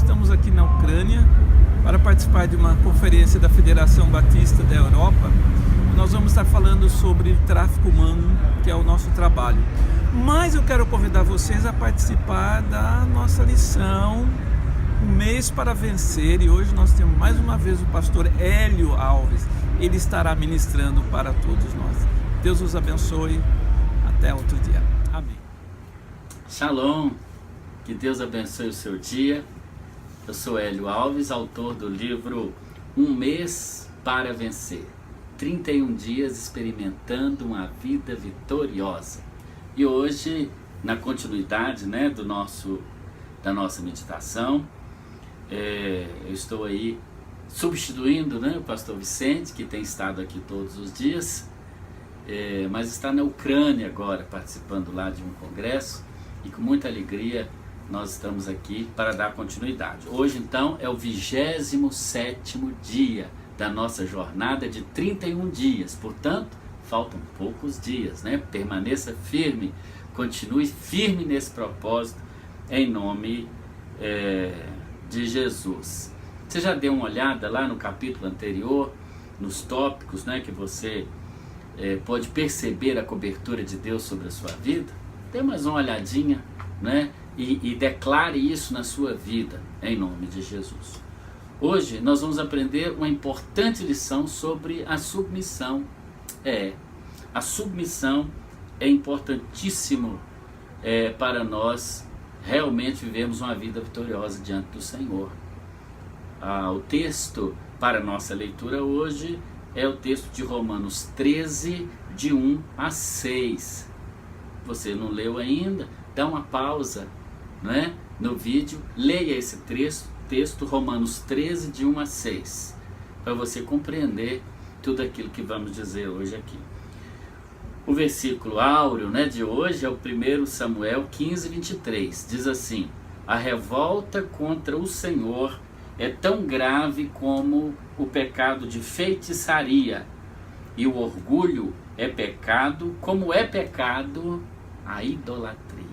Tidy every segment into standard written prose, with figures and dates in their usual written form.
estamos aqui na Ucrânia para participar de uma conferência da Federação Batista da Europa. Nós vamos estar falando sobre tráfico humano, que é o nosso trabalho. Mas eu quero convidar vocês a participar da nossa lição, Um Mês para Vencer. E hoje nós temos mais uma vez o pastor Hélio Alves. Ele estará ministrando para todos nós. Deus os abençoe. Até outro dia. Amém. Shalom. Que Deus abençoe o seu dia. Eu sou Hélio Alves, autor do livro Um Mês para Vencer. 31 dias experimentando uma vida vitoriosa. E hoje, na continuidade, da nossa meditação, eu estou aí substituindo, o pastor Vicente, que tem estado aqui todos os dias, mas está na Ucrânia agora, participando lá de um congresso, e com muita alegria nós estamos aqui para dar continuidade. Hoje, então, é o 27º dia da nossa jornada de 31 dias, portanto, faltam poucos dias, Permaneça firme, continue firme nesse propósito, em nome de Jesus. Você já deu uma olhada lá no capítulo anterior, nos tópicos, que você pode perceber a cobertura de Deus sobre a sua vida? Dê mais uma olhadinha, e declare isso na sua vida, em nome de Jesus. Hoje nós vamos aprender uma importante lição sobre a submissão. A submissão é importantíssimo para nós realmente vivermos uma vida vitoriosa diante do Senhor. O texto para a nossa leitura hoje é o texto de Romanos 13, de 1 a 6. Você não leu ainda? Dá uma pausa, no vídeo, leia esse texto, Romanos 13, de 1 a 6, para você compreender tudo aquilo que vamos dizer hoje aqui. O versículo áureo de hoje é o 1 Samuel 15, 23. Diz assim: a revolta contra o Senhor é tão grave como o pecado de feitiçaria, e o orgulho é pecado como é pecado a idolatria.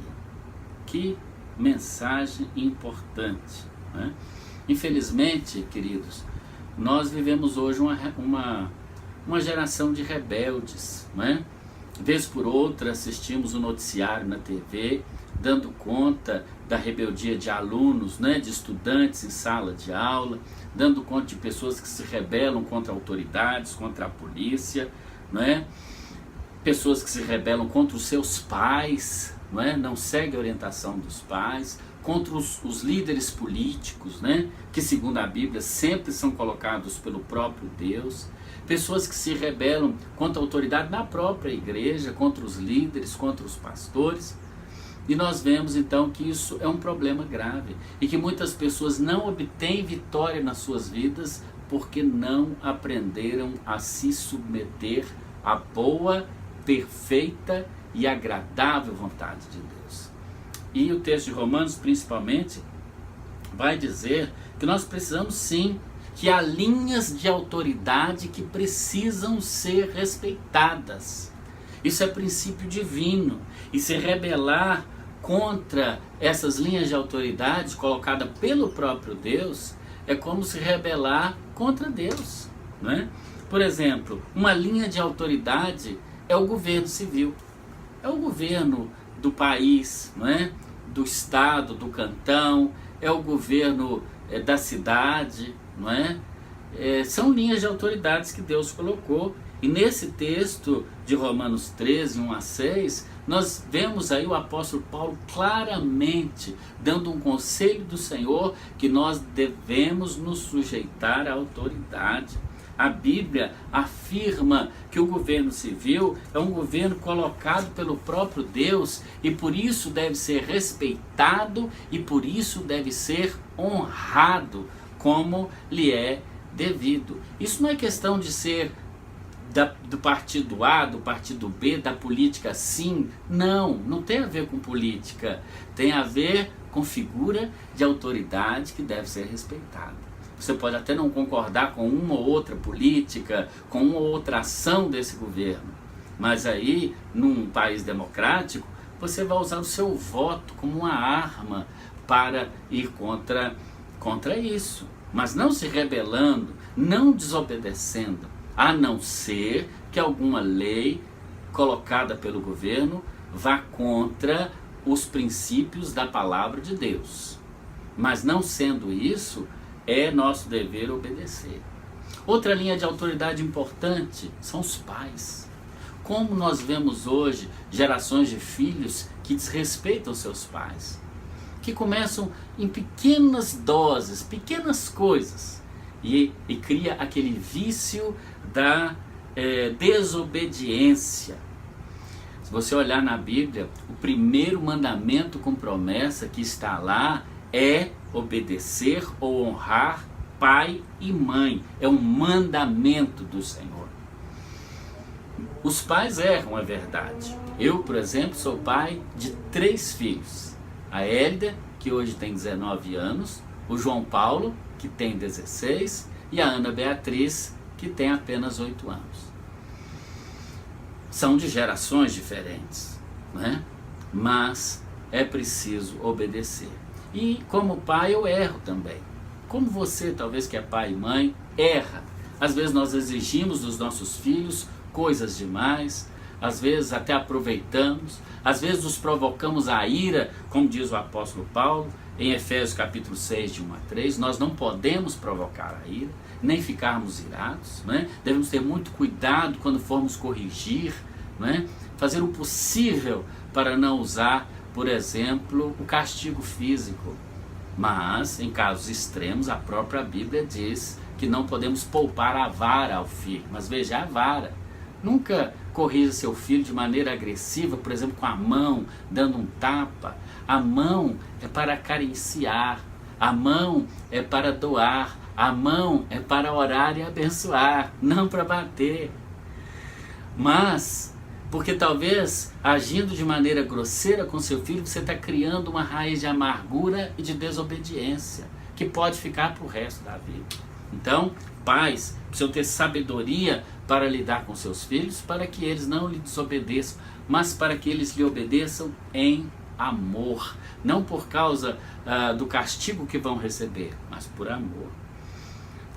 Que mensagem importante, Infelizmente, queridos, nós vivemos hoje uma geração de rebeldes, Vez por outra assistimos o noticiário na TV, dando conta da rebeldia de alunos, de estudantes em sala de aula, dando conta de pessoas que se rebelam contra autoridades, contra a polícia, pessoas que se rebelam contra os seus pais, não seguem a orientação dos pais, contra os líderes políticos, que segundo a Bíblia sempre são colocados pelo próprio Deus, pessoas que se rebelam contra a autoridade na própria igreja, contra os líderes, contra os pastores. E nós vemos então que isso é um problema grave e que muitas pessoas não obtêm vitória nas suas vidas porque não aprenderam a se submeter à boa, perfeita e agradável vontade de Deus. E o texto de Romanos, principalmente, vai dizer que nós precisamos sim, que há linhas de autoridade que precisam ser respeitadas. Isso é princípio divino. E se rebelar contra essas linhas de autoridade colocadas pelo próprio Deus é como se rebelar contra Deus, Por exemplo, uma linha de autoridade é o governo civil, é o governo do país, do estado, do cantão, é o governo da cidade, são linhas de autoridades que Deus colocou. E nesse texto de Romanos 13, 1 a 6, nós vemos aí o apóstolo Paulo claramente dando um conselho do Senhor que nós devemos nos sujeitar à autoridade. A Bíblia afirma que o governo civil é um governo colocado pelo próprio Deus e por isso deve ser respeitado e por isso deve ser honrado como lhe é devido. Isso não é questão de ser do partido A, do partido B, da política sim. Não tem a ver com política. Tem a ver com figura de autoridade que deve ser respeitada. Você pode até não concordar com uma ou outra política, com uma ou outra ação desse governo. Mas aí, num país democrático, você vai usar o seu voto como uma arma para ir contra contra isso, mas não se rebelando, não desobedecendo, a não ser que alguma lei colocada pelo governo vá contra os princípios da palavra de Deus. Mas não sendo isso, é nosso dever obedecer. Outra linha de autoridade importante são os pais. Como nós vemos hoje gerações de filhos que desrespeitam seus pais, que começam em pequenas doses, pequenas coisas, e cria aquele vício da desobediência. Se você olhar na Bíblia, o primeiro mandamento com promessa que está lá é obedecer ou honrar pai e mãe. É um mandamento do Senhor. Os pais erram, é verdade. Eu, por exemplo, sou pai de 3 filhos. A Hélida, que hoje tem 19 anos, o João Paulo, que tem 16, e a Ana Beatriz, que tem apenas 8 anos. São de gerações diferentes, né? Mas é preciso obedecer. E como pai eu erro também. Como você, talvez que é pai e mãe, erra. Às vezes nós exigimos dos nossos filhos coisas demais, às vezes até aproveitamos, às vezes nos provocamos a ira, como diz o apóstolo Paulo, em Efésios capítulo 6, de 1 a 3, nós não podemos provocar a ira, nem ficarmos irados, né? Devemos ter muito cuidado quando formos corrigir, né? Fazer o possível para não usar, por exemplo, o castigo físico. Mas, em casos extremos, a própria Bíblia diz que não podemos poupar a vara ao filho. Mas veja, a vara. Nunca corrija seu filho de maneira agressiva, por exemplo, com a mão, dando um tapa. A mão é para acariciar, a mão é para doar, a mão é para orar e abençoar, não para bater. Mas, porque talvez agindo de maneira grosseira com seu filho, você está criando uma raiz de amargura e de desobediência, que pode ficar para o resto da vida. Então, pais precisam ter sabedoria para lidar com seus filhos, para que eles não lhe desobedeçam, mas para que eles lhe obedeçam em amor. Não por causa do castigo que vão receber, mas por amor.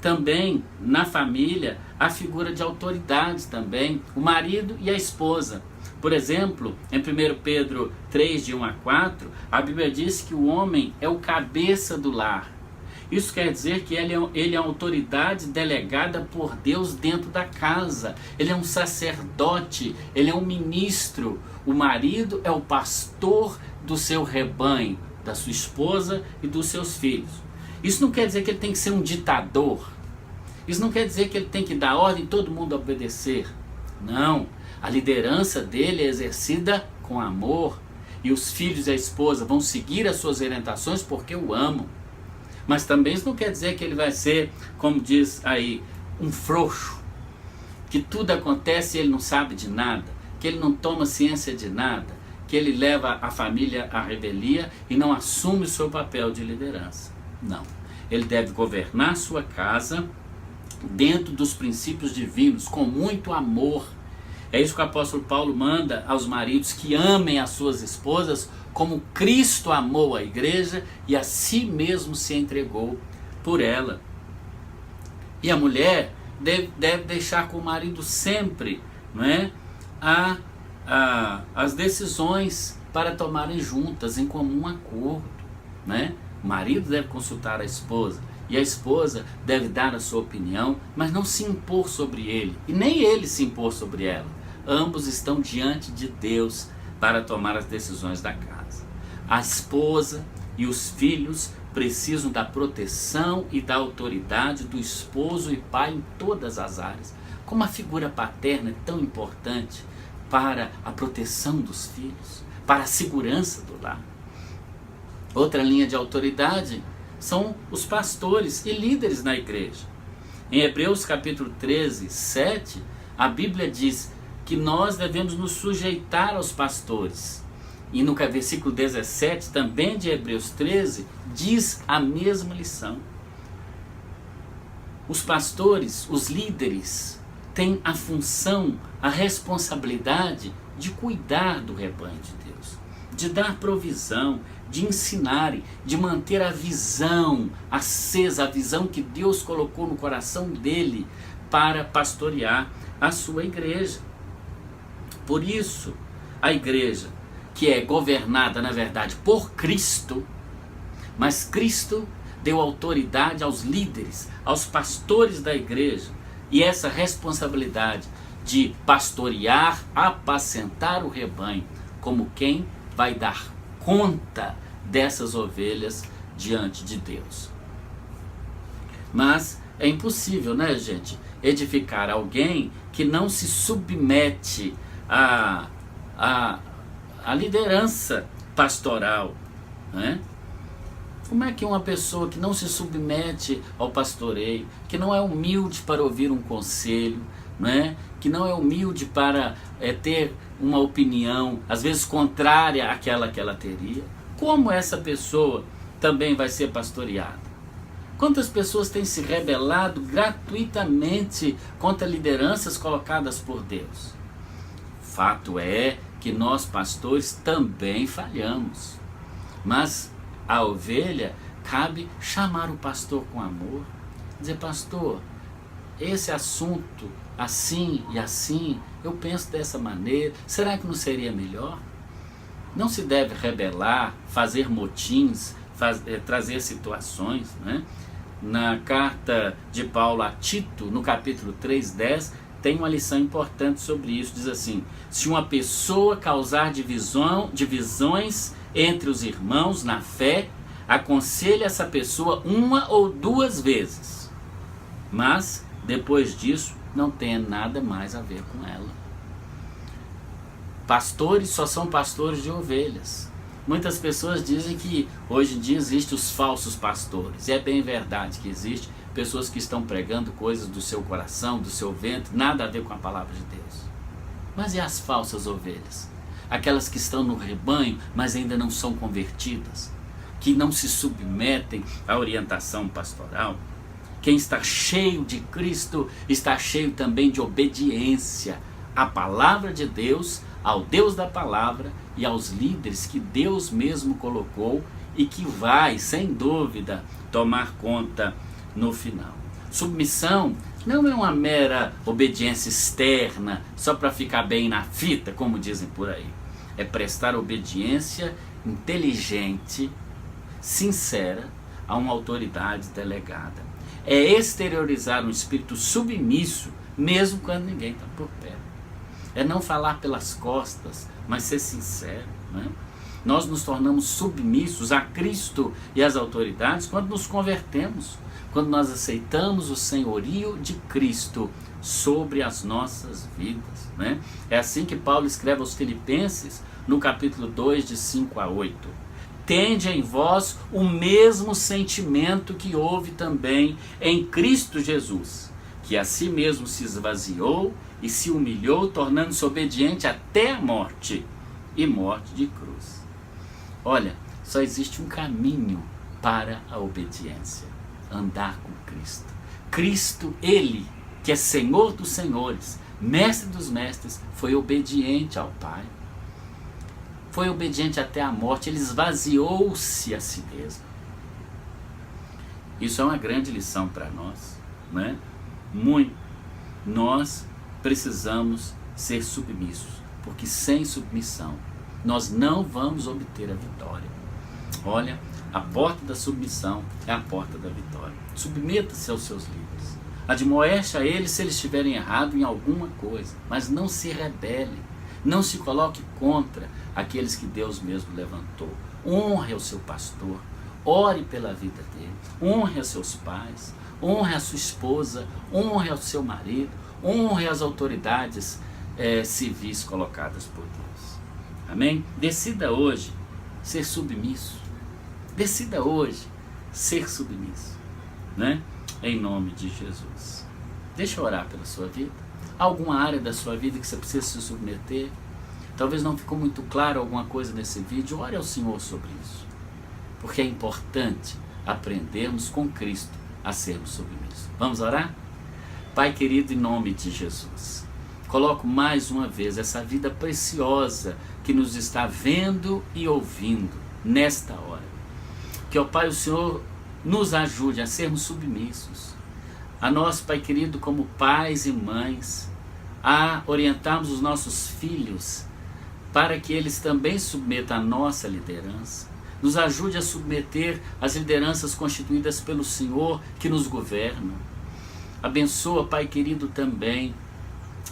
Também na família a figura de autoridade também, o marido e a esposa. Por exemplo, em 1 Pedro 3, de 1 a 4, a Bíblia diz que o homem é o cabeça do lar. Isso quer dizer que ele é a autoridade delegada por Deus dentro da casa. Ele é um sacerdote, ele é um ministro. O marido é o pastor do seu rebanho, da sua esposa e dos seus filhos. Isso não quer dizer que ele tem que ser um ditador. Isso não quer dizer que ele tem que dar ordem e todo mundo obedecer. Não. A liderança dele é exercida com amor. E os filhos e a esposa vão seguir as suas orientações porque o amam. Mas também isso não quer dizer que ele vai ser, como diz aí, um frouxo. Que tudo acontece e ele não sabe de nada. Que ele não toma ciência de nada. Que ele leva a família à rebelia e não assume o seu papel de liderança. Não. Ele deve governar sua casa dentro dos princípios divinos, com muito amor. É isso que o apóstolo Paulo manda aos maridos, que amem as suas esposas como Cristo amou a igreja e a si mesmo se entregou por ela. E a mulher deve deixar com o marido sempre, não é, as decisões para tomarem juntas, em comum acordo, né? O marido deve consultar a esposa e a esposa deve dar a sua opinião, mas não se impor sobre ele e nem ele se impor sobre ela. Ambos estão diante de Deus para tomar as decisões da casa. A esposa e os filhos precisam da proteção e da autoridade do esposo e pai em todas as áreas. Como a figura paterna é tão importante para a proteção dos filhos, para a segurança do lar. Outra linha de autoridade são os pastores e líderes na igreja. Em Hebreus capítulo 13, 7, a Bíblia diz que nós devemos nos sujeitar aos pastores. E no versículo 17, também de Hebreus 13, diz a mesma lição. Os pastores, os líderes, têm a função, a responsabilidade de cuidar do rebanho de Deus, de dar provisão, de ensinarem, de manter a visão acesa, a visão que Deus colocou no coração dele para pastorear a sua igreja. Por isso, a igreja, que é governada, na verdade, por Cristo, mas Cristo deu autoridade aos líderes, aos pastores da igreja, e essa responsabilidade de pastorear, apacentar o rebanho, como quem vai dar conta dessas ovelhas diante de Deus. Mas é impossível, né, gente, edificar alguém que não se submete à liderança pastoral, né? Como é que uma pessoa que não se submete ao pastoreio, que não é humilde para ouvir um conselho, né? Que não é humilde para ter uma opinião, às vezes contrária àquela que ela teria, como essa pessoa também vai ser pastoreada? Quantas pessoas têm se rebelado gratuitamente contra lideranças colocadas por Deus? Fato é que nós pastores também falhamos, mas a ovelha cabe chamar o pastor com amor, dizer: pastor, esse assunto assim e assim, eu penso dessa maneira, será que não seria melhor? Não se deve rebelar, fazer motins, trazer situações, né? Na carta de Paulo a Tito, no capítulo 3:10, tem uma lição importante sobre isso. Diz assim: se uma pessoa causar divisões entre os irmãos na fé, aconselhe essa pessoa 1 ou 2 vezes, mas depois disso não tenha nada mais a ver com ela. Pastores só são pastores de ovelhas. Muitas pessoas dizem que hoje em dia existem os falsos pastores, e é bem verdade que existem pessoas que estão pregando coisas do seu coração, do seu ventre, nada a ver com a palavra de Deus. Mas e as falsas ovelhas? Aquelas que estão no rebanho, mas ainda não são convertidas, que não se submetem à orientação pastoral. Quem está cheio de Cristo está cheio também de obediência à palavra de Deus, ao Deus da palavra e aos líderes que Deus mesmo colocou e que vai, sem dúvida, tomar conta no final. Submissão não é uma mera obediência externa, só para ficar bem na fita, como dizem por aí. É prestar obediência inteligente, sincera, a uma autoridade delegada. É exteriorizar um espírito submisso, mesmo quando ninguém está por perto. É não falar pelas costas, mas ser sincero, né? Nós nos tornamos submissos a Cristo e às autoridades quando nos convertemos, quando nós aceitamos o senhorio de Cristo sobre as nossas vidas, né? É assim que Paulo escreve aos Filipenses, no capítulo 2, de 5 a 8. Tende em vós o mesmo sentimento que houve também em Cristo Jesus, que a si mesmo se esvaziou e se humilhou, tornando-se obediente até a morte, e morte de cruz. Olha, só existe um caminho para a obediência: andar com Cristo. Cristo, Ele, que é Senhor dos senhores, Mestre dos mestres, foi obediente ao Pai. Foi obediente até a morte, Ele esvaziou-se a si mesmo. Isso é uma grande lição para nós, né? Muito. Nós precisamos ser submissos, porque sem submissão nós não vamos obter a vitória. Olha, a porta da submissão é a porta da vitória. Submeta-se aos seus líderes. Admoeste a eles se eles estiverem errados em alguma coisa, mas não se rebele. Não se coloque contra aqueles que Deus mesmo levantou. Honre ao seu pastor, ore pela vida dele, honre a seus pais, honre a sua esposa, honre ao seu marido, honre as autoridades civis colocadas por Deus. Amém? Decida hoje ser submisso. Decida hoje ser submisso, né? Em nome de Jesus. Deixa eu orar pela sua vida. Alguma área da sua vida que você precisa se submeter? Talvez não ficou muito claro alguma coisa nesse vídeo. Ore ao Senhor sobre isso, porque é importante aprendermos com Cristo a sermos submissos. Vamos orar? Pai querido, em nome de Jesus, coloco mais uma vez essa vida preciosa que nos está vendo e ouvindo nesta hora. Que, ó Pai, o Senhor nos ajude a sermos submissos. A nós, Pai querido, como pais e mães, a orientarmos os nossos filhos para que eles também submetam a nossa liderança. Nos ajude a submeter as lideranças constituídas pelo Senhor que nos governam. Abençoa, Pai querido, também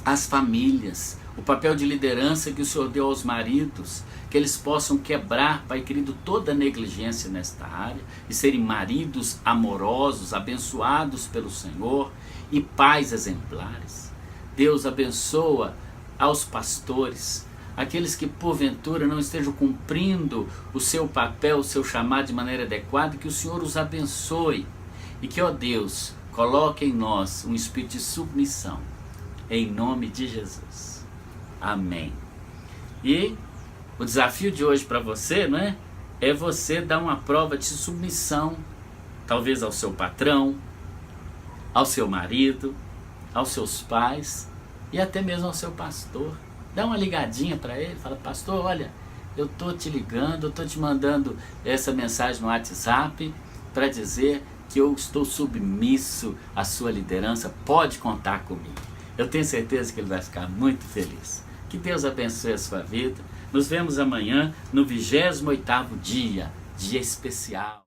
as famílias, o papel de liderança que o Senhor deu aos maridos, que eles possam quebrar, Pai querido, toda negligência nesta área e serem maridos amorosos, abençoados pelo Senhor e pais exemplares. Deus abençoa aos pastores, aqueles que porventura não estejam cumprindo o seu papel, o seu chamado de maneira adequada, que o Senhor os abençoe e que, ó Deus, coloque em nós um espírito de submissão, em nome de Jesus. Amém. E o desafio de hoje para você, não é? É você dar uma prova de submissão, talvez ao seu patrão, ao seu marido, aos seus pais e até mesmo ao seu pastor. Dá uma ligadinha para ele, fala: pastor, olha, eu estou te ligando, eu estou te mandando essa mensagem no WhatsApp para dizer que eu estou submisso à sua liderança, pode contar comigo. Eu tenho certeza que ele vai ficar muito feliz. Que Deus abençoe a sua vida. Nos vemos amanhã no 28º dia especial.